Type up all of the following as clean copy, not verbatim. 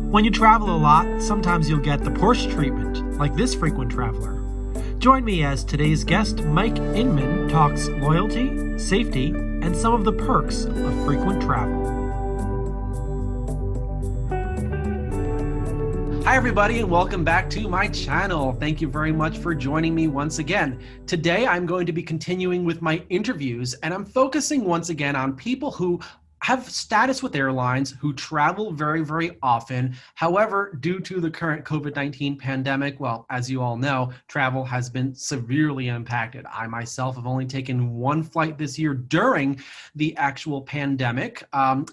When you travel a lot, sometimes you'll get the Porsche treatment, like this frequent traveler. Join me as today's guest, Mike Inman, talks loyalty, safety, and some of the perks of frequent travel. Hi everybody, and welcome back to my channel. Thank you very much for joining me once again. Today I'm going to be continuing with my interviews, and I'm focusing once again on people who have status with airlines, who travel very, very often. However, due to the current COVID-19 pandemic, well, as you all know, travel has been severely impacted. I myself have only taken one flight this year during the actual pandemic.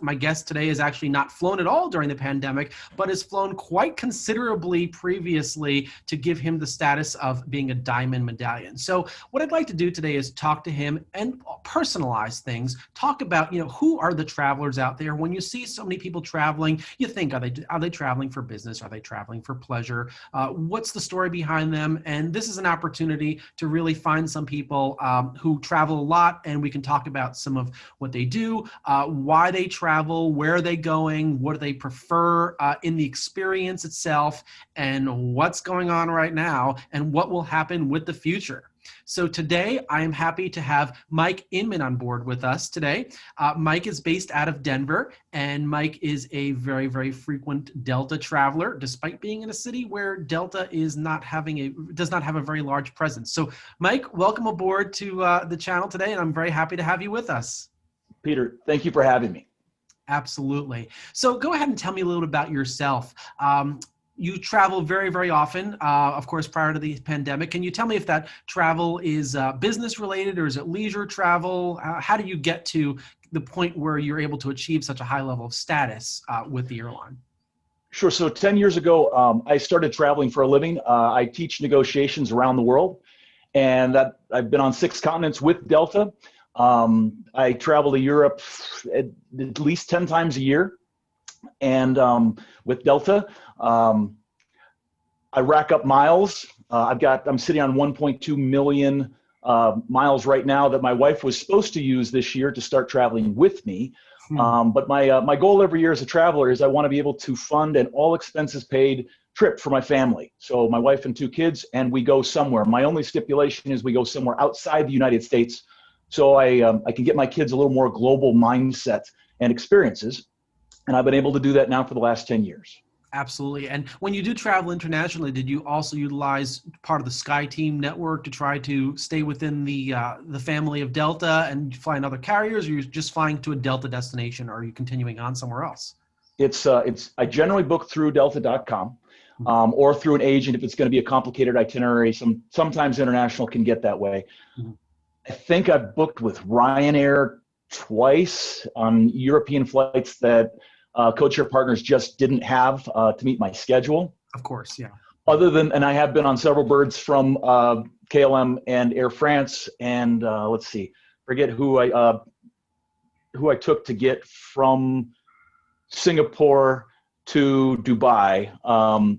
My guest today has actually not flown at all during the pandemic, but has flown quite considerably previously to give him the status of being a diamond medallion. So what I'd like to do today is talk to him and personalize things, talk about, who are the travelers out there. When you see so many people traveling, you think, are they traveling for business? Are they traveling for pleasure? What's the story behind them? And this is an opportunity to really find some people who travel a lot, and we can talk about some of what they do, why they travel, where are they going, what do they prefer in the experience itself, and what's going on right now, and what will happen with the future. So today, I am happy to have Mike Inman on board with us today. Mike is based out of Denver, and Mike is a very, very frequent Delta traveler, despite being in a city where Delta does not have a very large presence. So Mike, welcome aboard to the channel today, and I'm very happy to have you with us. Peter, thank you for having me. Absolutely. So go ahead and tell me a little bit about yourself. You travel very, very often, of course, prior to the pandemic. Can you tell me if that travel is business related or is it leisure travel? How do you get to the point where you're able to achieve such a high level of status with the airline? Sure. So 10 years ago, I started traveling for a living. I teach negotiations around the world, and I've been on 6 continents with Delta. I travel to Europe at least 10 times a year. And with Delta, I rack up miles. I'm sitting on 1.2 million miles right now that my wife was supposed to use this year to start traveling with me. But my goal every year as a traveler is I want to be able to fund an all expenses paid trip for my family. So my wife and 2 kids, and we go somewhere. My only stipulation is we go somewhere outside the United States, so I can get my kids a little more global mindset and experiences. And I've been able to do that now for the last 10 years. Absolutely. And when you do travel internationally, did you also utilize part of the SkyTeam network to try to stay within the family of Delta and fly in other carriers, or are you just flying to a Delta destination, or are you continuing on somewhere else? I generally book through delta.com or through an agent if it's going to be a complicated itinerary. Sometimes international can get that way. Mm-hmm. I think I've booked with Ryanair twice on European flights that codeshare partners just didn't have to meet my schedule. Of course, yeah. And I have been on several birds from KLM and Air France, and forget who I took to get from Singapore to Dubai.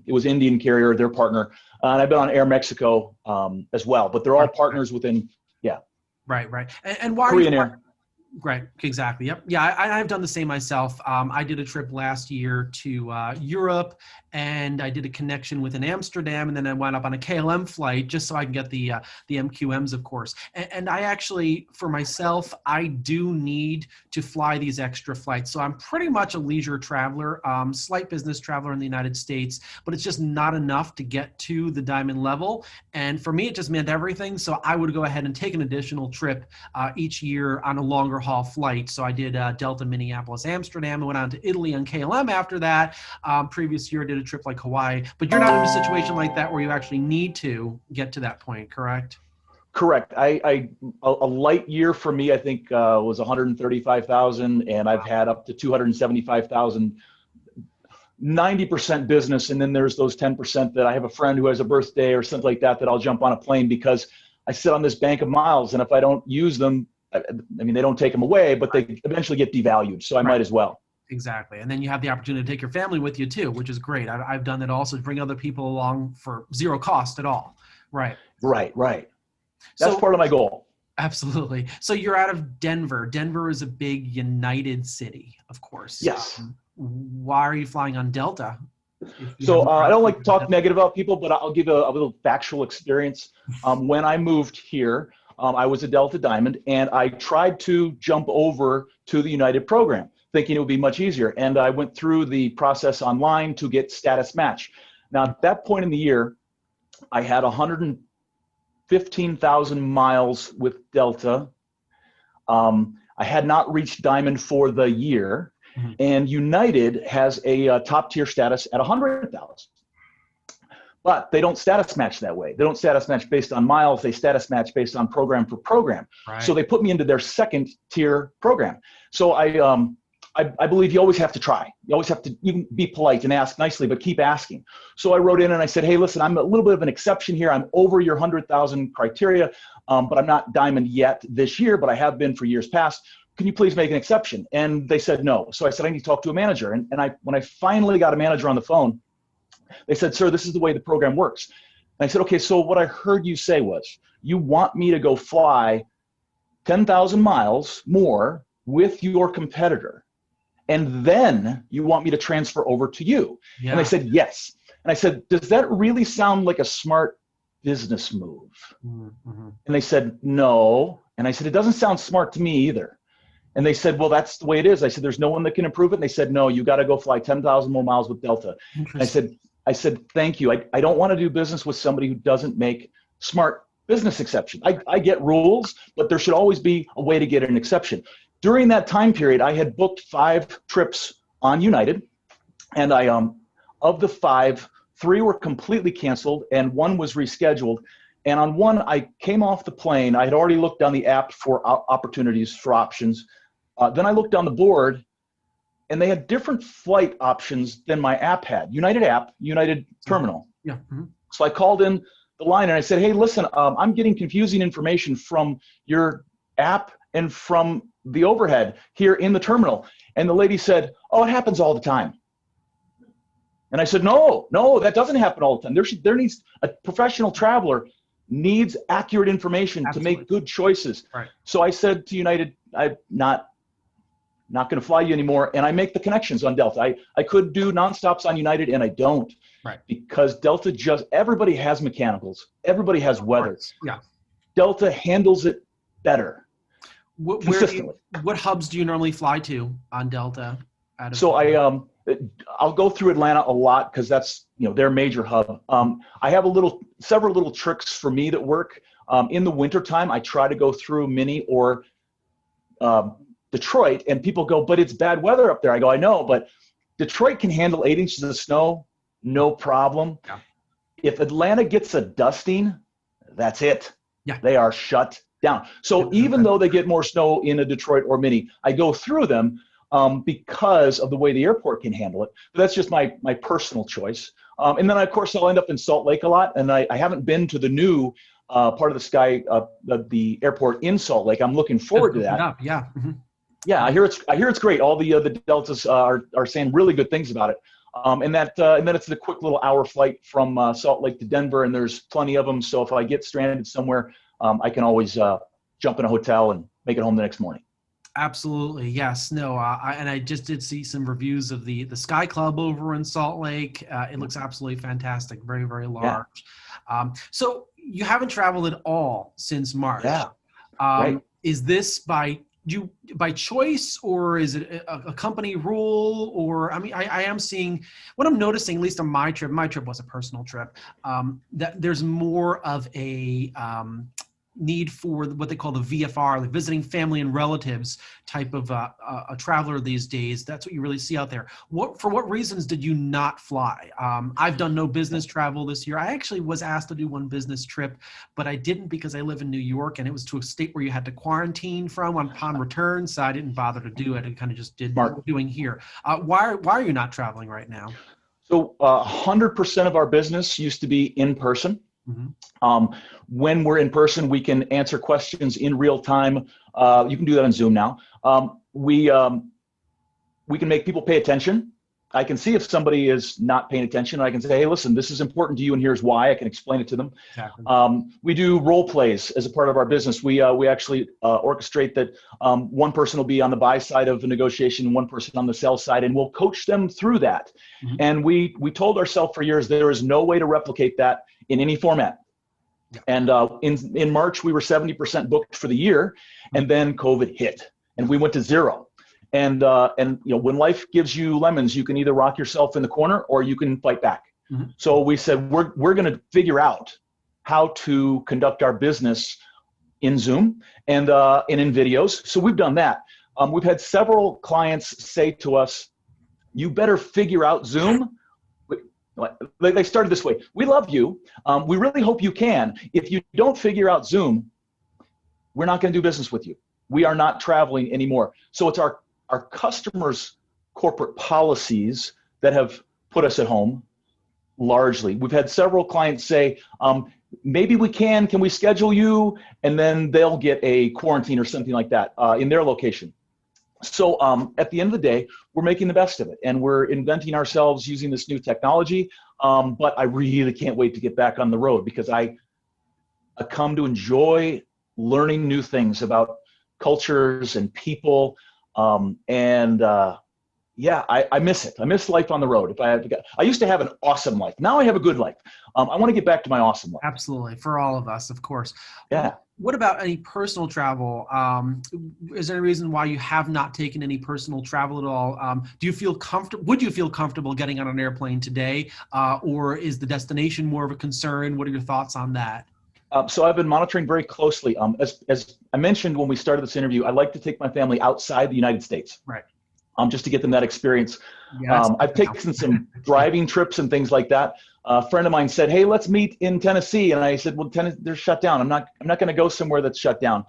It was Indian carrier, their partner, and I've been on Air Mexico as well. But they're all partners within, yeah. Right. And why Korean Air. Right, exactly. Yep. Yeah, I've done the same myself. I did a trip last year to Europe, and I did a connection within Amsterdam, and then I went up on a KLM flight just so I can get the MQMs, of course. And I actually, for myself, I do need to fly these extra flights. So I'm pretty much a leisure traveler, slight business traveler in the United States, but it's just not enough to get to the diamond level. And for me, it just meant everything. So I would go ahead and take an additional trip each year on a longer haul flight. So I did Delta Minneapolis Amsterdam and went on to Italy on KLM after that. Previous year I did a trip like Hawaii, but you're not in a situation like that where you actually need to get to that point, correct? Correct. A light year for me, I think was 135,000, and I've had up to 275,000. 90% business, and then there's those 10% that I have a friend who has a birthday or something like that I'll jump on a plane because I sit on this bank of miles, and if I don't use them, I mean, they don't take them away, but they eventually get devalued, so I might as well. Exactly. And then you have the opportunity to take your family with you too, which is great. I've done that also, to bring other people along for zero cost at all. Right. Right. That's part of my goal. Absolutely. So you're out of Denver. Denver is a big united city, of course. Yes. Why are you flying on Delta? if you So haven't I don't like to talk tried. negative about people, but I'll give a little factual experience. When I moved here, I was a Delta Diamond, and I tried to jump over to the United program, thinking it would be much easier. And I went through the process online to get status match. Now, at that point in the year, I had 115,000 miles with Delta. I had not reached Diamond for the year, and United has a top tier status at 100,000. But they don't status match that way. They don't status match based on miles. They status match based on program for program. Right. So they put me into their second tier program. So I believe you always have to try. You always have to, you can be polite and ask nicely, but keep asking. So I wrote in and I said, hey, listen, I'm a little bit of an exception here. I'm over your 100,000 criteria, but I'm not Diamond yet this year, but I have been for years past. Can you please make an exception? And they said no. So I said, I need to talk to a manager. And when I finally got a manager on the phone, they said, sir, this is the way the program works. And I said, okay, so what I heard you say was you want me to go fly 10,000 miles more with your competitor, and then you want me to transfer over to you. Yeah. And they said, yes. And I said, does that really sound like a smart business move? Mm-hmm. And they said, no. And I said, it doesn't sound smart to me either. And they said, well, that's the way it is. I said, there's no one that can improve it. And they said, no, you got to go fly 10,000 more miles with Delta. And I said, thank you. I don't want to do business with somebody who doesn't make smart business exceptions. I get rules, but there should always be a way to get an exception. During that time period, I had booked 5 trips on United, and of the 5, 3 were completely canceled and 1 was rescheduled. And on 1, I came off the plane. I had already looked on the app for opportunities, for options. Then I looked on the board, and they had different flight options than my app had. United app, United terminal. Yeah. Mm-hmm. So I called in the line and I said, hey, listen, I'm getting confusing information from your app and from the overhead here in the terminal. And the lady said, oh, it happens all the time. And I said, no, that doesn't happen all the time. There needs a professional traveler needs accurate information to make good choices. Right. So I said to United, I'm not going to fly you anymore. And I make the connections on Delta. I could do nonstops on United, and I don't. Right. Because Delta everybody has mechanicals. Everybody has weather. Yeah. Delta handles it better. Consistently. What hubs do you normally fly to on Delta? So I'll go through Atlanta a lot because that's their major hub. I have several little tricks for me that work. In the wintertime, I try to go through Minnie or Detroit, and people go, but it's bad weather up there. I go, I know, but Detroit can handle 8 inches of snow, no problem. Yeah. If Atlanta gets a dusting, that's it. Yeah. They are shut down. So even though they get more snow in a Detroit or Minnie, I go through them because of the way the airport can handle it. But that's just my personal choice. And then, of course, I'll end up in Salt Lake a lot, and I haven't been to the new part of the sky, the airport in Salt Lake. I'm looking forward to that. Yeah. Mm-hmm. Yeah, I hear it's great. All the Deltas are saying really good things about it. And then it's a quick little hour flight from Salt Lake to Denver, and there's plenty of them. So if I get stranded somewhere, I can always jump in a hotel and make it home the next morning. Absolutely, yes. No, and I just did see some reviews of the Sky Club over in Salt Lake. It looks absolutely fantastic, very, very large. Yeah. So you haven't traveled at all since March. Yeah. Right. Is this by choice, or is it a company rule? Or I mean, I am seeing what I'm noticing, at least on my trip. My trip was a personal trip. That there's more of a need for what they call the VFR, the visiting family and relatives type of a traveler these days. That's what you really see out there. For what reasons did you not fly? I've done no business travel this year. I actually was asked to do one business trip, but I didn't because I live in New York, and it was to a state where you had to quarantine from upon return, so I didn't bother to do it. I kind of just did what we're doing here. Why are you not traveling right now? So 100% of our business used to be in person. Mm-hmm. When we're in person, we can answer questions in real time. You can do that on Zoom now. We can make people pay attention. I can see if somebody is not paying attention. I can say, hey, listen, this is important to you, and here's why. I can explain it to them. Exactly. We do role plays as a part of our business. We actually orchestrate that one person will be on the buy side of the negotiation, one person on the sell side, and we'll coach them through that. Mm-hmm. And we told ourselves for years there is no way to replicate that in any format. Yeah. And in March, we were 70% booked for the year, and then COVID hit, and we went to zero. And when life gives you lemons, you can either rock yourself in the corner or you can fight back. Mm-hmm. So we said we're going to figure out how to conduct our business in Zoom and in videos. So we've done that. We've had several clients say to us, "You better figure out Zoom." They started this way: "We love you. We really hope you can. If you don't figure out Zoom, we're not going to do business with you. We are not traveling anymore." So it's our customers' corporate policies that have put us at home, largely. We've had several clients say, maybe we can we schedule you? And then they'll get a quarantine or something like that in their location. So at the end of the day, we're making the best of it, and we're inventing ourselves using this new technology. But I really can't wait to get back on the road, because I come to enjoy learning new things about cultures and people. I miss it. I miss life on the road. I used to have an awesome life. Now I have a good life. I want to get back to my awesome life. Absolutely. For all of us, of course. Yeah. What about any personal travel? Is there a reason why you have not taken any personal travel at all? Do you feel comfortable? Would you feel comfortable getting on an airplane today? Or is the destination more of a concern? What are your thoughts on that? So I've been monitoring very closely. As I mentioned when we started this interview, I like to take my family outside the United States. Right. Just to get them that experience. Yeah, I've taken some driving trips and things like that. A friend of mine said, "Hey, let's meet in Tennessee," and I said, "Well, they're shut down. I'm not going to go somewhere that's shut down."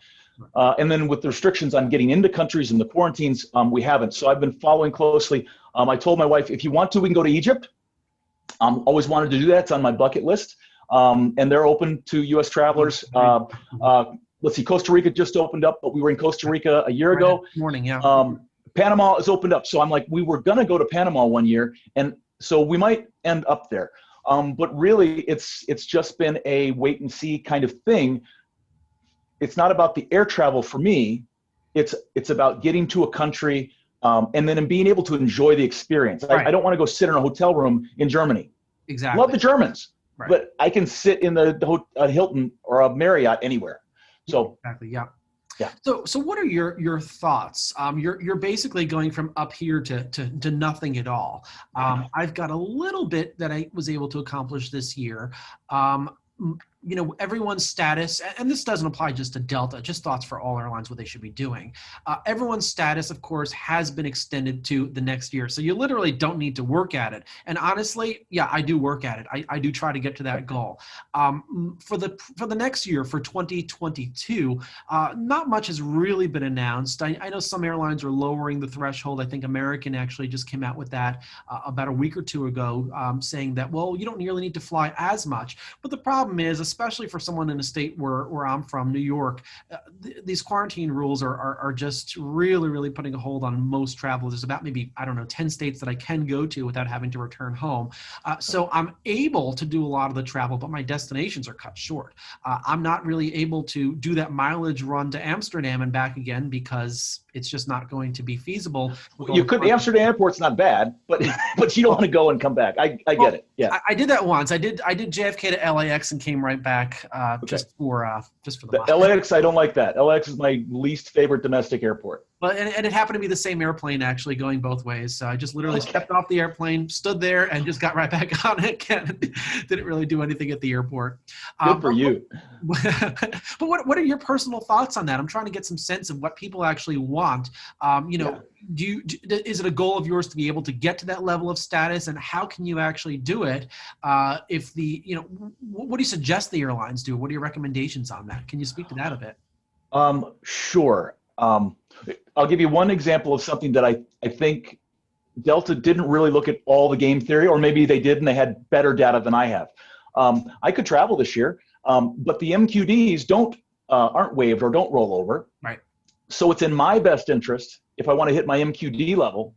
And then with the restrictions on getting into countries and the quarantines, we haven't. So I've been following closely. I told my wife, if you want to, we can go to Egypt. Always wanted to do that. It's on my bucket list. And they're open to U.S. travelers. Let's see, Costa Rica just opened up, but we were in Costa Rica a year ago. Morning, yeah. Panama is opened up. So I'm like, we were going to go to Panama one year, and so we might end up there. But really, it's just been a wait and see kind of thing. It's not about the air travel for me. It's about getting to a country and then being able to enjoy the experience. Right. I don't want to go sit in a hotel room in Germany. Exactly. Love the Germans. Right. But I can sit in the Hilton or a Marriott anywhere. So exactly, yeah. Yeah. So what are your thoughts? You're basically going from up here to nothing at all. I've got a little bit that I was able to accomplish this year. Everyone's status, and this doesn't apply just to Delta, just thoughts for all airlines, what they should be doing. Everyone's status, of course, has been extended to the next year. So you literally don't need to work at it. And honestly, yeah, I do work at it. I do try to get to that goal. For the next year, for 2022, not much has really been announced. I know some airlines are lowering the threshold. I think American actually just came out with that about a week or two ago, saying that, well, you don't really need to fly as much. But the problem is, especially for someone in a state where I'm from, New York, these quarantine rules are just really, really putting a hold on most travel. There's about maybe, 10 states that I can go to without having to return home. So I'm able to do a lot of the travel, but my destinations are cut short. I'm not really able to do that mileage run to Amsterdam and back again because it's just not going to be feasible. You could. The Amsterdam airport's not bad, but you don't want to go and come back. I get it. Yeah. I did that once. I did JFK to LAX and came right back just for the LAX. I don't like that. LAX is my least favorite domestic airport. Well, and it happened to be the same airplane actually going both ways. So I just literally stepped off the airplane, stood there, and just got right back on it again. Didn't really do anything at the airport. Good for you. But what are your personal thoughts on that? I'm trying to get some sense of what people actually want. Is it a goal of yours to be able to get to that level of status, and how can you actually do it? What do you suggest the airlines do? What are your recommendations on that? Can you speak to that a bit? Sure. I'll give you one example of something that I think Delta didn't really look at all the game theory, or maybe they did and they had better data than I have. I could travel this year, but the MQDs aren't waived or don't roll over. Right. So it's in my best interest, if I want to hit my MQD level,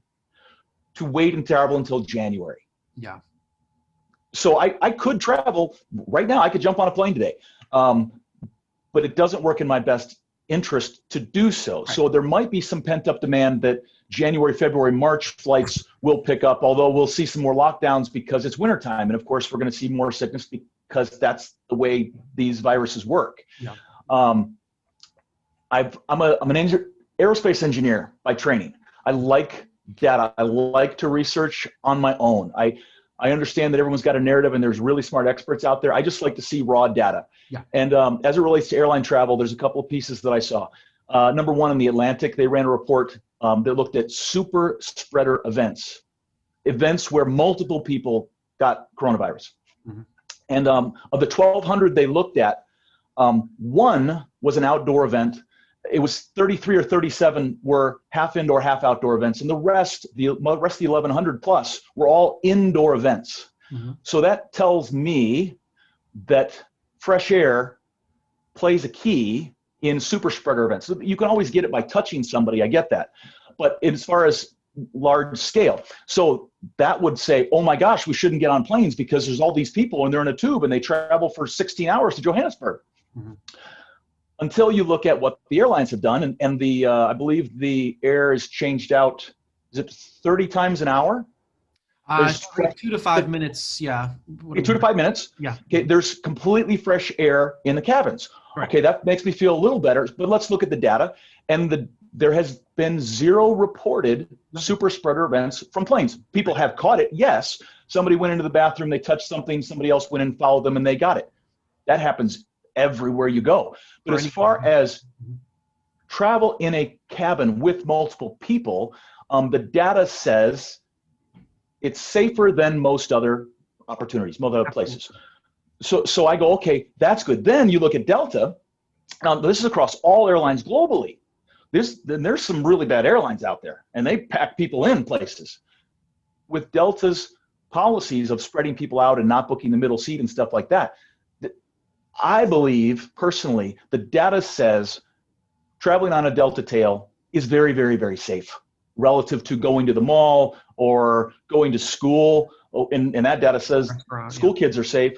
to wait and travel until January. Yeah. So I could travel right now. I could jump on a plane today, but it doesn't work in my best interest to do so. Right. So there might be some pent up demand that January, February, March flights will pick up, although we'll see some more lockdowns because it's wintertime. And of course, we're going to see more sickness because that's the way these viruses work. Yeah. I'm an aerospace engineer by training. I like data. I like to research on my own. I understand that everyone's got a narrative and there's really smart experts out there. I just like to see raw data. Yeah. And as it relates to airline travel, there's a couple of pieces that I saw. Number one, in the Atlantic, they ran a report that looked at super spreader events where multiple people got coronavirus. Mm-hmm. And of the 1,200 they looked at, one was an outdoor event. It was 33 or 37 were half indoor, half outdoor events, and the rest of the 1,100 plus were all indoor events. Mm-hmm. So that tells me that fresh air plays a key in super spreader events. You can always get it by touching somebody, I get that. But as far as large scale, so that would say, oh my gosh, we shouldn't get on planes because there's all these people and they're in a tube and they travel for 16 hours to Johannesburg. Mm-hmm. Until you look at what the airlines have done, and the I believe the air is changed out, is it 30 times an hour? 2 to 5 minutes, yeah. 2 to 5 minutes? Yeah. Okay, there's completely fresh air in the cabins. Right. Okay, that makes me feel a little better, but let's look at the data. And there has been zero reported super spreader events from planes. People have caught it, yes. Somebody went into the bathroom, they touched something, somebody else went and followed them and they got it. That happens everywhere you go. But as far as travel in a cabin with multiple people, the data says it's safer than most other opportunities, most other places. So I go, okay, that's good. Then you look at Delta. Now, this is across all airlines globally. There's some really bad airlines out there, and they pack people in places. With Delta's policies of spreading people out and not booking the middle seat and stuff like that, I believe, personally, the data says traveling on a Delta tail is very, very, very safe relative to going to the mall or going to school. And that data says school kids are safe.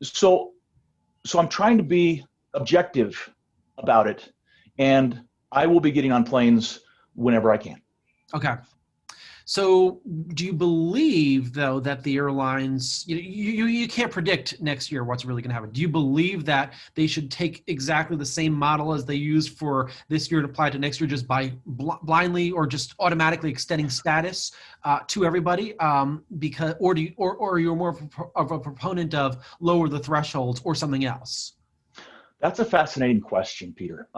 So I'm trying to be objective about it, and I will be getting on planes whenever I can. Okay. So do you believe, though, that the airlines, you can't predict next year what's really going to happen. Do you believe that they should take exactly the same model as they used for this year and apply it to next year, just by blindly or just automatically extending status to everybody? Because or you're more of a proponent of lower the thresholds or something else? That's a fascinating question, Peter.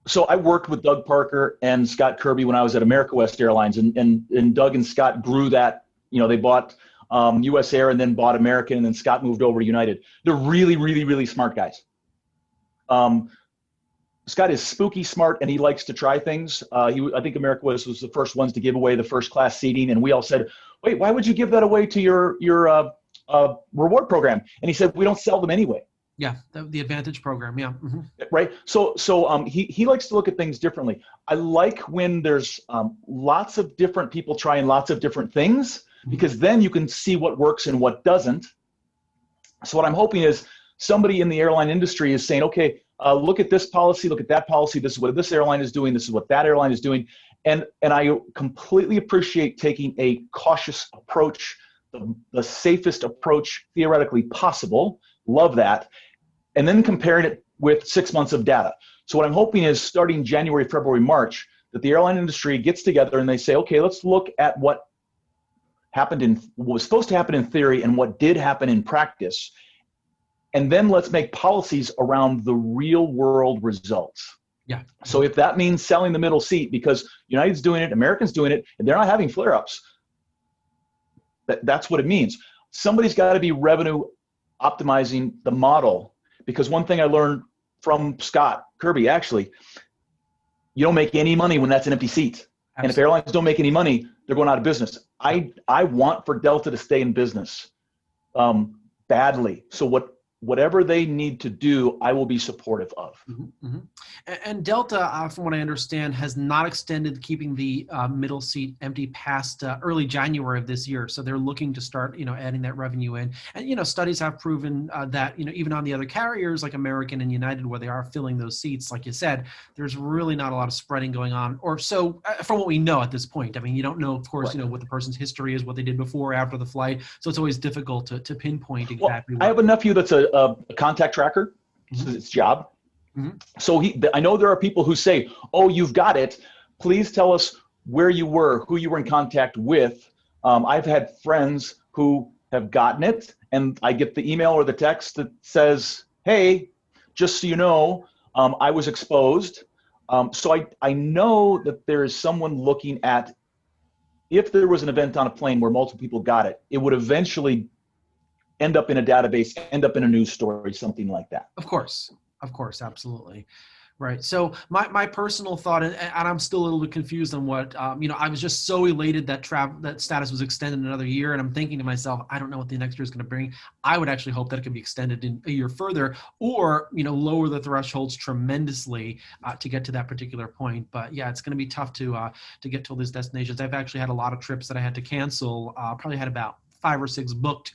So I worked with Doug Parker and Scott Kirby when I was at America West Airlines, and Doug and Scott grew that. They bought US Air and then bought American, and then Scott moved over to United. They're really, really, really smart guys. Scott is spooky smart, and he likes to try things. I think America West was the first ones to give away the first class seating, and we all said, wait, why would you give that away to your reward program? And he said, we don't sell them anyway. Yeah, the Advantage program, yeah. Mm-hmm. Right. So he likes to look at things differently. I like when there's lots of different people trying lots of different things, because then you can see what works and what doesn't. So what I'm hoping is somebody in the airline industry is saying, okay, look at this policy, look at that policy. This is what this airline is doing. This is what that airline is doing. And I completely appreciate taking a cautious approach, the safest approach theoretically possible. Love that. And then comparing it with 6 months of data. So what I'm hoping is starting January, February, March, that the airline industry gets together and they say, okay, let's look at what was supposed to happen in theory and what did happen in practice. And then let's make policies around the real world results. Yeah. So if that means selling the middle seat because United's doing it, American's doing it, and they're not having flare-ups, that's what it means. Somebody's got to be revenue optimizing the model, because one thing I learned from Scott Kirby, actually, you don't make any money when that's an empty seat. Absolutely. And if airlines don't make any money, they're going out of business. I want for Delta to stay in business badly. So whatever they need to do, I will be supportive of. Mm-hmm, mm-hmm. And Delta, from what I understand, has not extended keeping the middle seat empty past early January of this year. So they're looking to start, adding that revenue in. And, studies have proven that, even on the other carriers like American and United, where they are filling those seats, like you said, there's really not a lot of spreading going on. Or so from what we know at this point. I mean, you don't know, of course, Right. what the person's history is, what they did before, after the flight. So it's always difficult to pinpoint exactly I have a nephew that's a contact tracker. This is his job. Mm-hmm. So I know there are people who say, oh, you've got it. Please tell us where you were, who you were in contact with. I've had friends who have gotten it, and I get the email or the text that says, hey, just so you know, I was exposed. So I know that there is someone looking at, if there was an event on a plane where multiple people got it, it would eventually end up in a database, end up in a news story, something like that. Of course, absolutely. Right. So my personal thought, and I'm still a little bit confused on what, I was just so elated that that status was extended another year. And I'm thinking to myself, I don't know what the next year is going to bring. I would actually hope that it could be extended in a year further, or, lower the thresholds tremendously to get to that particular point. But yeah, it's going to be tough to get to all these destinations. I've actually had a lot of trips that I had to cancel, probably had about 5 or 6 booked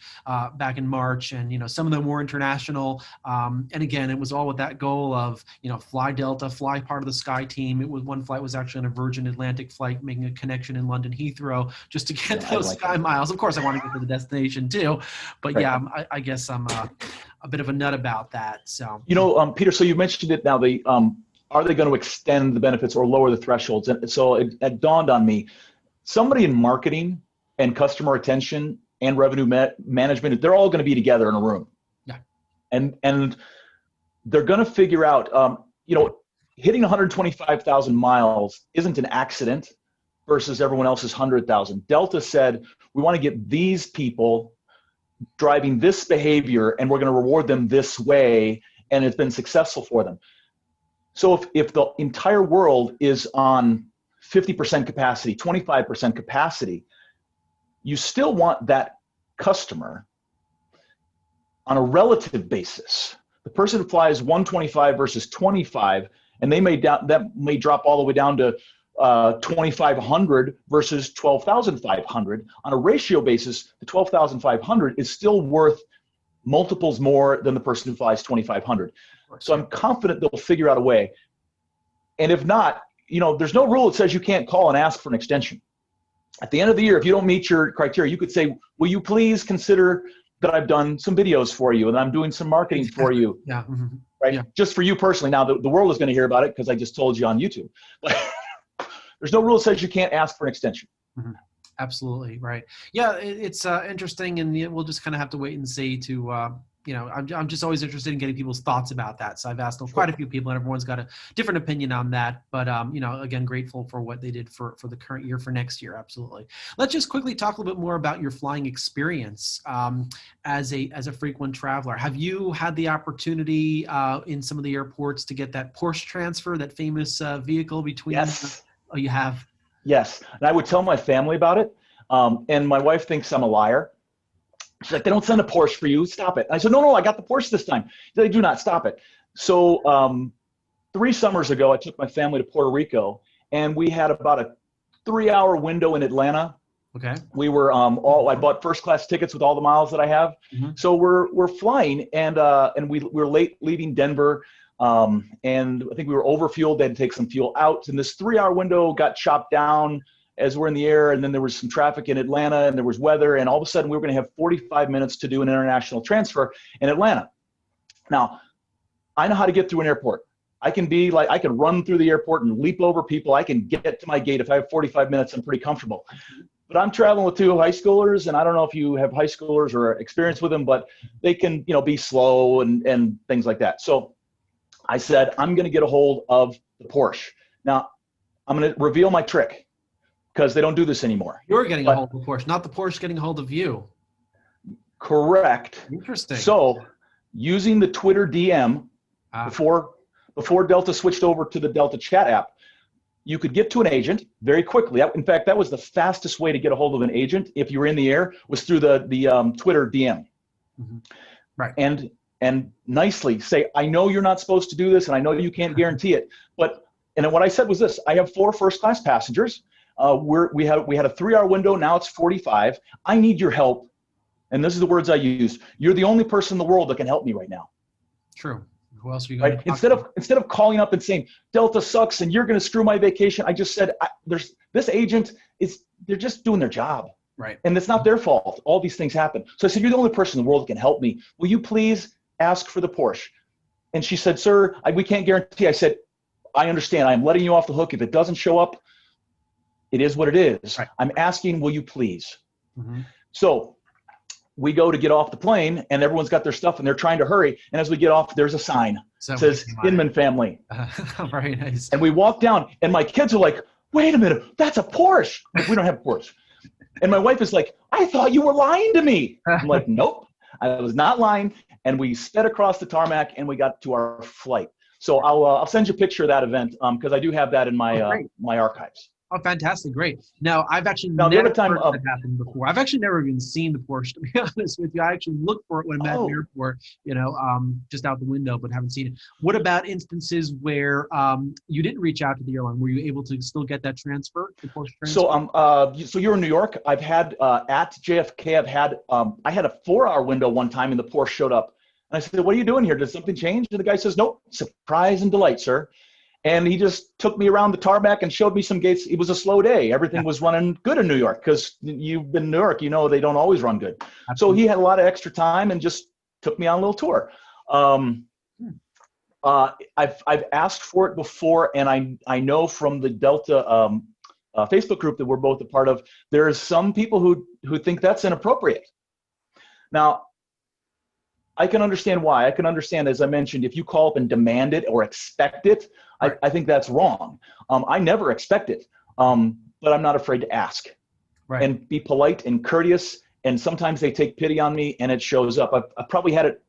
back in March, and some of them were international. And again, it was all with that goal of fly Delta, fly part of the Sky team. It was one flight was actually on a Virgin Atlantic flight, making a connection in London Heathrow just to get those Sky miles. Of course, I want to get to the destination too, but right. Yeah, I guess I'm a bit of a nut about that. So Peter, so you mentioned it now. Are they going to extend the benefits or lower the thresholds? And so it dawned on me, somebody in marketing and customer attention and revenue management, they're all going to be together in a room. Yeah. And they're going to figure out, hitting 125,000 miles isn't an accident versus everyone else's 100,000. Delta said, we want to get these people driving this behavior, and we're going to reward them this way, and it's been successful for them. So if the entire world is on 50% capacity, 25% capacity, you still want that customer on a relative basis. The person who flies 125 versus 25, and that may drop all the way down to 2,500 versus 12,500. On a ratio basis, the 12,500 is still worth multiples more than the person who flies 2,500. So I'm confident they'll figure out a way. And if not, there's no rule that says you can't call and ask for an extension. At the end of the year, if you don't meet your criteria, you could say, will you please consider that I've done some videos for you and I'm doing some marketing for you, yeah. Mm-hmm. Right? Yeah. Just for you personally. Now, the world is going to hear about it because I just told you on YouTube. But there's no rule that says you can't ask for an extension. Mm-hmm. Absolutely, right. Yeah, it's interesting, and we'll just kind of have to wait and see to I'm just always interested in getting people's thoughts about that. So I've asked quite a few people, and everyone's got a different opinion on that. But again, grateful for what they did for the current year, for next year. Absolutely. Let's just quickly talk a little bit more about your flying experience as a frequent traveler. Have you had the opportunity in some of the airports to get that Porsche transfer, that famous vehicle between? Yes. Oh, you have. Yes, and I would tell my family about it, and my wife thinks I'm a liar. She's like, they don't send a Porsche for you. Stop it. And I said, no, I got the Porsche this time. They do not. Stop it. So 3 summers ago, I took my family to Puerto Rico, and we had about a 3-hour window in Atlanta. Okay. We were I bought first class tickets with all the miles that I have. Mm-hmm. So we're flying, and we were late leaving Denver, and I think we were overfueled. They had to take some fuel out, and this 3-hour window got chopped down as we're in the air, and then there was some traffic in Atlanta, and there was weather, and all of a sudden we were going to have 45 minutes to do an international transfer in Atlanta. Now, I know how to get through an airport. I can run through the airport and leap over people. I can get to my gate. If I have 45 minutes, I'm pretty comfortable. But I'm traveling with 2 high schoolers, and I don't know if you have high schoolers or experience with them, but they can, be slow and things like that. So I said, I'm going to get a hold of the Porsche. Now, I'm going to reveal my trick, because they don't do this anymore. You're getting a hold of the Porsche, not the Porsche getting a hold of you. Correct. Interesting. So using the Twitter DM before Delta switched over to the Delta chat app, you could get to an agent very quickly. In fact, that was the fastest way to get a hold of an agent if you were in the air, was through the Twitter DM. Mm-hmm. Right. And and nicely say, I know you're not supposed to do this, and I know you can't guarantee it, but, and then what I said was this: I have 4 first-class passengers. We had a 3-hour window. Now it's 45. I need your help. And this is the words I used. You're the only person in the world that can help me right now. True. Who else are you going Right? to Instead of calling up and saying Delta sucks and you're going to screw my vacation, I just said, this agent they're just doing their job. Right. And it's not their fault. All these things happen. So I said, you're the only person in the world that can help me. Will you please ask for the Porsche? And she said, sir, we can't guarantee. I said, I understand. I'm letting you off the hook. If it doesn't show up, it is what it is. Right. I'm asking, will you please? Mm-hmm. So we go to get off the plane, and everyone's got their stuff, and they're trying to hurry. And as we get off, there's a sign that says Inman family. Very nice. And we walk down, and my kids are like, wait a minute, that's a Porsche. We don't have a Porsche. And my wife is like, I thought you were lying to me. I'm like, nope, I was not lying. And we sped across the tarmac, and we got to our flight. So I'll send you a picture of that event because I do have that in my my archives. Oh, fantastic. Great. Now, I've actually never heard that happen before. I've actually never even seen the Porsche, to be honest with you. I actually looked for it when I'm at the airport, just out the window, but haven't seen it. What about instances where you didn't reach out to the airline? Were you able to still get that transfer, the Porsche transfer? So you're in New York. I've had, at JFK, I had a 4-hour window one time, and the Porsche showed up. And I said, what are you doing here? Did something change? And the guy says, nope, surprise and delight, sir. And he just took me around the tarmac and showed me some gates. It was a slow day. Everything was running good in New York because you've been in New York, they don't always run good. Absolutely. So he had a lot of extra time and just took me on a little tour. I've asked for it before, and I know from the Delta Facebook group that we're both a part of, there's some people who think that's inappropriate. Now, I can understand why. I can understand, as I mentioned, if you call up and demand it or expect it, right. I think that's wrong. I never expect it, but I'm not afraid to ask. Right. And be polite and courteous. And sometimes they take pity on me, and it shows up. I've probably had it.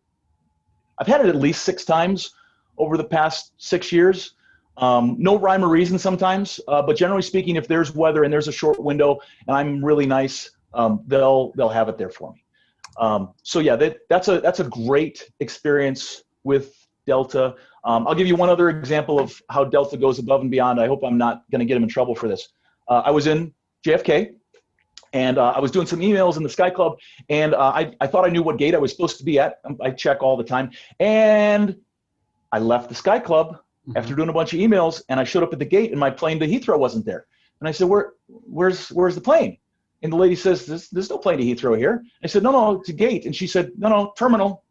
I've had it at least 6 times over the past 6 years. No rhyme or reason sometimes, but generally speaking, if there's weather and there's a short window and I'm really nice, they'll have it there for me. So yeah, that's a great experience with Delta. I'll give you one other example of how Delta goes above and beyond. I hope I'm not going to get them in trouble for this. I was in JFK, and I was doing some emails in the Sky Club, and I thought I knew what gate I was supposed to be at. I check all the time, and I left the Sky Club after doing a bunch of emails, and I showed up at the gate, and my plane to Heathrow wasn't there. And I said, where's the plane? And the lady says, there's no plane to Heathrow here. I said, no, it's a gate. And she said, no, terminal.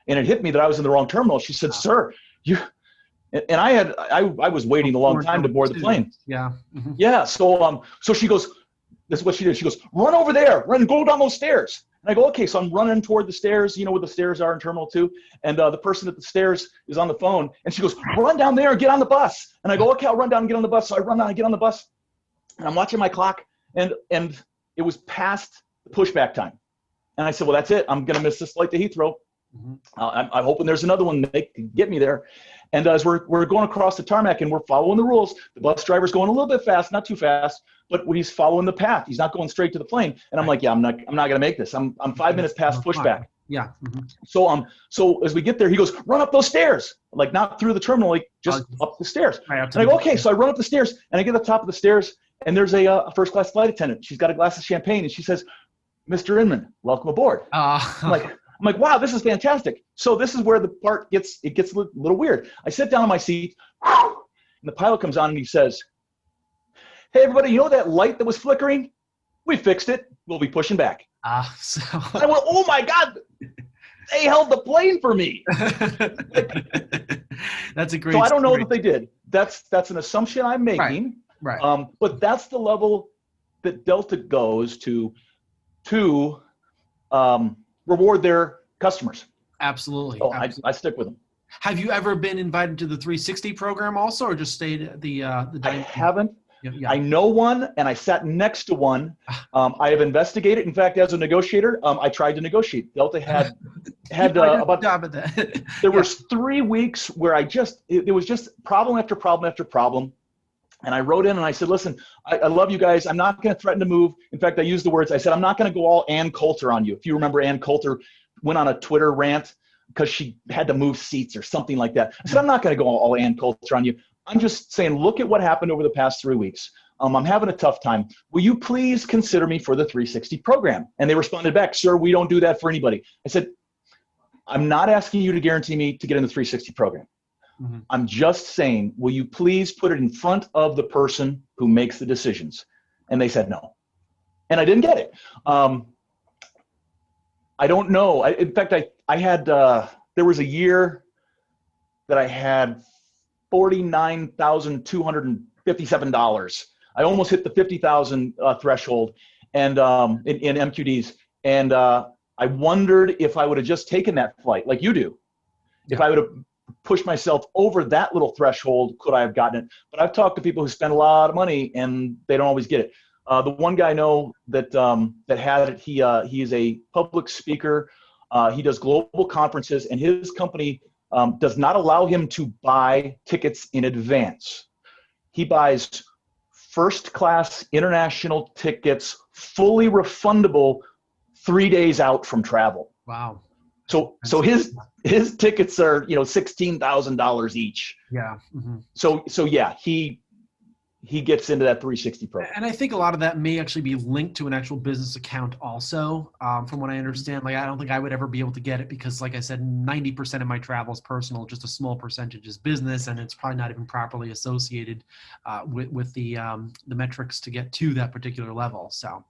And it hit me that I was in the wrong terminal. She said, sir, and I was waiting a long time to board the plane. Yeah. Mm-hmm. Yeah. So she goes, this is what she did. She goes, run over there, go down those stairs. And I go, okay. So I'm running toward the stairs, where the stairs are in Terminal 2. And the person at the stairs is on the phone. And she goes, run down there and get on the bus. And I go, okay, I'll run down and get on the bus. So I run down and get on the bus. And I'm watching my clock. And it was past the pushback time. And I said, well, that's it. I'm going to miss this flight to Heathrow. Mm-hmm. I'm hoping there's another one that can get me there. And as we're going across the tarmac and we're following the rules, the bus driver's going a little bit fast, not too fast, but he's following the path. He's not going straight to the plane. And I'm like, yeah, I'm not going to make this. I'm 5 minutes past pushback. Yeah. Mm-hmm. So as we get there, he goes, run up those stairs, like not through the terminal, like just up the stairs. And I go, okay. So I run up the stairs, and I get to the top of the stairs, and there's a first-class flight attendant. She's got a glass of champagne, and she says, Mr. Inman, welcome aboard. I'm like, wow, this is fantastic. So this is where the part gets a little weird. I sit down on my seat, and the pilot comes on, and he says, hey, everybody, that light that was flickering? We fixed it. We'll be pushing back. So I went, oh, my God. They held the plane for me. That's a great So I don't know that they did. That's an assumption I'm making. Right. But that's the level that Delta goes to reward their customers. Absolutely. So Absolutely. I stick with them. Have you ever been invited to the 360 program also, or just stayed at the I haven't. Yeah. I know one, and I sat next to one. I have investigated. In fact, as a negotiator, I tried to negotiate. Delta had about job at that. There was 3 weeks where it was just problem after problem after problem. And I wrote in and I said, listen, I love you guys. I'm not going to threaten to move. In fact, I used the words, I said, I'm not going to go all Ann Coulter on you. If you remember, Ann Coulter went on a Twitter rant because she had to move seats or something like that. I said, I'm not going to go all Ann Coulter on you. I'm just saying, look at what happened over the past 3 weeks. I'm having a tough time. Will you please consider me for the 360 program? And they responded back, sir, we don't do that for anybody. I said, I'm not asking you to guarantee me to get in the 360 program. Mm-hmm. I'm just saying, will you please put it in front of the person who makes the decisions? And they said no. And I didn't get it. I don't know. In fact, I had, there was a year that I had $49,257. I almost hit the 50,000 threshold and in MQDs. And I wondered if I would have just taken that flight like you do. If I would have pushed myself over that little threshold, could I have gotten it? But I've talked to people who spend a lot of money and they don't always get it. The one guy I know that that had it, he is a public speaker. He does global conferences, and his company does not allow him to buy tickets in advance. He buys first-class international tickets, fully refundable 3 days out from travel. Wow. So his tickets are, $16,000 each. Yeah. Mm-hmm. So yeah, he gets into that 360 program. And I think a lot of that may actually be linked to an actual business account also, from what I understand. Like, I don't think I would ever be able to get it because, like I said, 90% of my travel is personal, just a small percentage is business, and it's probably not even properly associated with the metrics to get to that particular level. So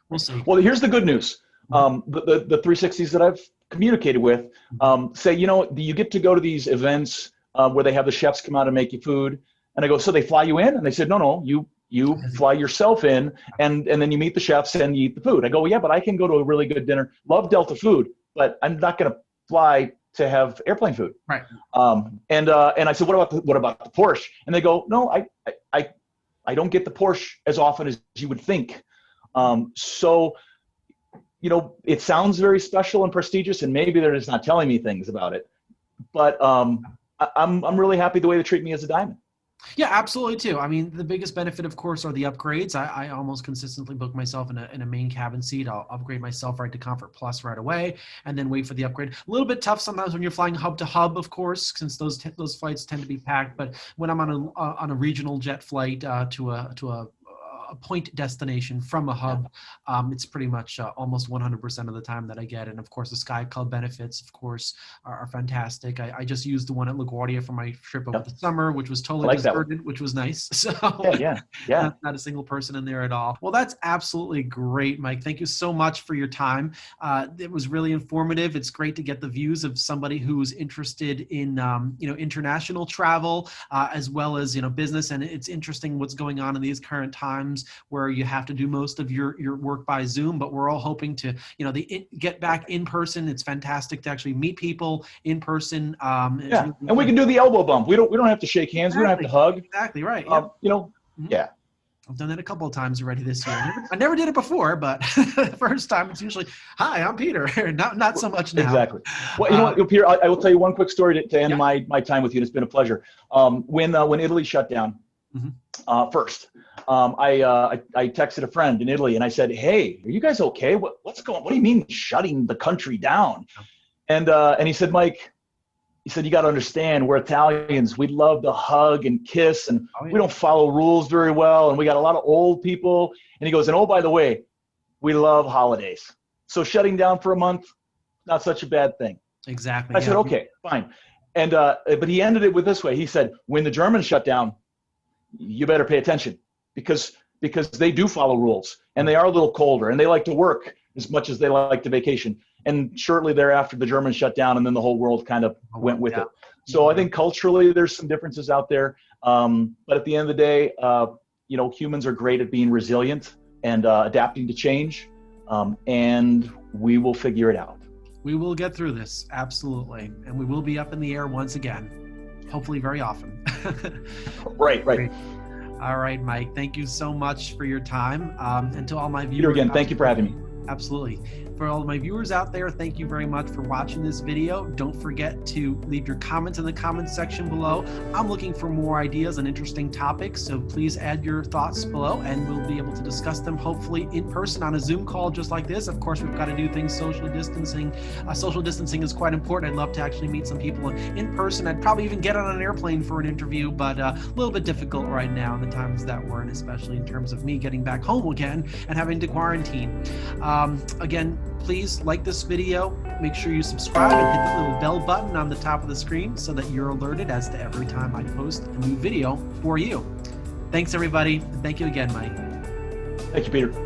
we'll see. Well, here's the good news. The 360s that I've communicated with say, you get to go to these events where they have the chefs come out and make you food. And I go, so they fly you in? And they said, no, you fly yourself in and then you meet the chefs and you eat the food. I go, well, yeah, but I can go to a really good dinner. Love Delta food, but I'm not going to fly to have airplane food. Right. And I said, what about the Porsche? And they go, no, I don't get the Porsche as often as you would think. So, it sounds very special and prestigious, and maybe they're just not telling me things about it. But I'm really happy the way they treat me as a diamond. Yeah, absolutely too. I mean, the biggest benefit, of course, are the upgrades. I almost consistently book myself in a main cabin seat. I'll upgrade myself right to Comfort Plus right away, and then wait for the upgrade. A little bit tough sometimes when you're flying hub to hub, of course, since those flights tend to be packed. But when I'm on a regional jet flight to a point destination from a hub, it's pretty much almost 100% of the time that I get. And of course, the Sky Club benefits, of course, are fantastic. I just used the one at LaGuardia for my trip over the summer, which was totally deserted, which was nice. So yeah. Not a single person in there at all. Well, that's absolutely great, Mike. Thank you so much for your time. It was really informative. It's great to get the views of somebody who's interested in, international travel, as well as, business. And it's interesting what's going on in these current times where you have to do most of your work by Zoom, but we're all hoping to, get back in person. It's fantastic to actually meet people in person. And we can do the elbow bump. We don't have to shake hands. Exactly. We don't have to hug. Exactly right. Yep. Yeah. I've done that a couple of times already this year. I never did it before, but the first time it's usually, hi, I'm Peter. Not so much now. Exactly. Well, Peter, I will tell you one quick story to end my time with you. It's been a pleasure. When Italy shut down first, I texted a friend in Italy and I said, hey, are you guys okay? What do you mean shutting the country down? And he said, Mike, you got to understand, we're Italians. We love to hug and kiss, and we don't follow rules very well. And we got a lot of old people. And he goes, and oh, by the way, we love holidays. So shutting down for a month, not such a bad thing. Exactly. I said, okay, fine. And but he ended it with this way. He said, when the Germans shut down, you better pay attention because they do follow rules and they are a little colder and they like to work as much as they like to vacation. And shortly thereafter, the Germans shut down and then the whole world kind of went with it. So I think culturally there's some differences out there. But at the end of the day, humans are great at being resilient and adapting to change. And we will figure it out. We will get through this. Absolutely. And we will be up in the air once again, hopefully very often. Right. Great. All right, Mike, thank you so much for your time. And to all my viewers. Peter, again, thank you for having me. Absolutely. For all of my viewers out there, thank you very much for watching this video. Don't forget to leave your comments in the comments section below. I'm looking for more ideas on interesting topics, so please add your thoughts below and we'll be able to discuss them hopefully in person on a Zoom call just like this. Of course, we've got to do things socially distancing. Social distancing is quite important. I'd love to actually meet some people in person. I'd probably even get on an airplane for an interview, but a little bit difficult right now in the times that we're in, especially in terms of me getting back home again and having to quarantine. Again, please like this video, make sure you subscribe and hit the little bell button on the top of the screen so that you're alerted as to every time I post a new video for you. Thanks everybody, and thank you again, Mike. Thank you, Peter.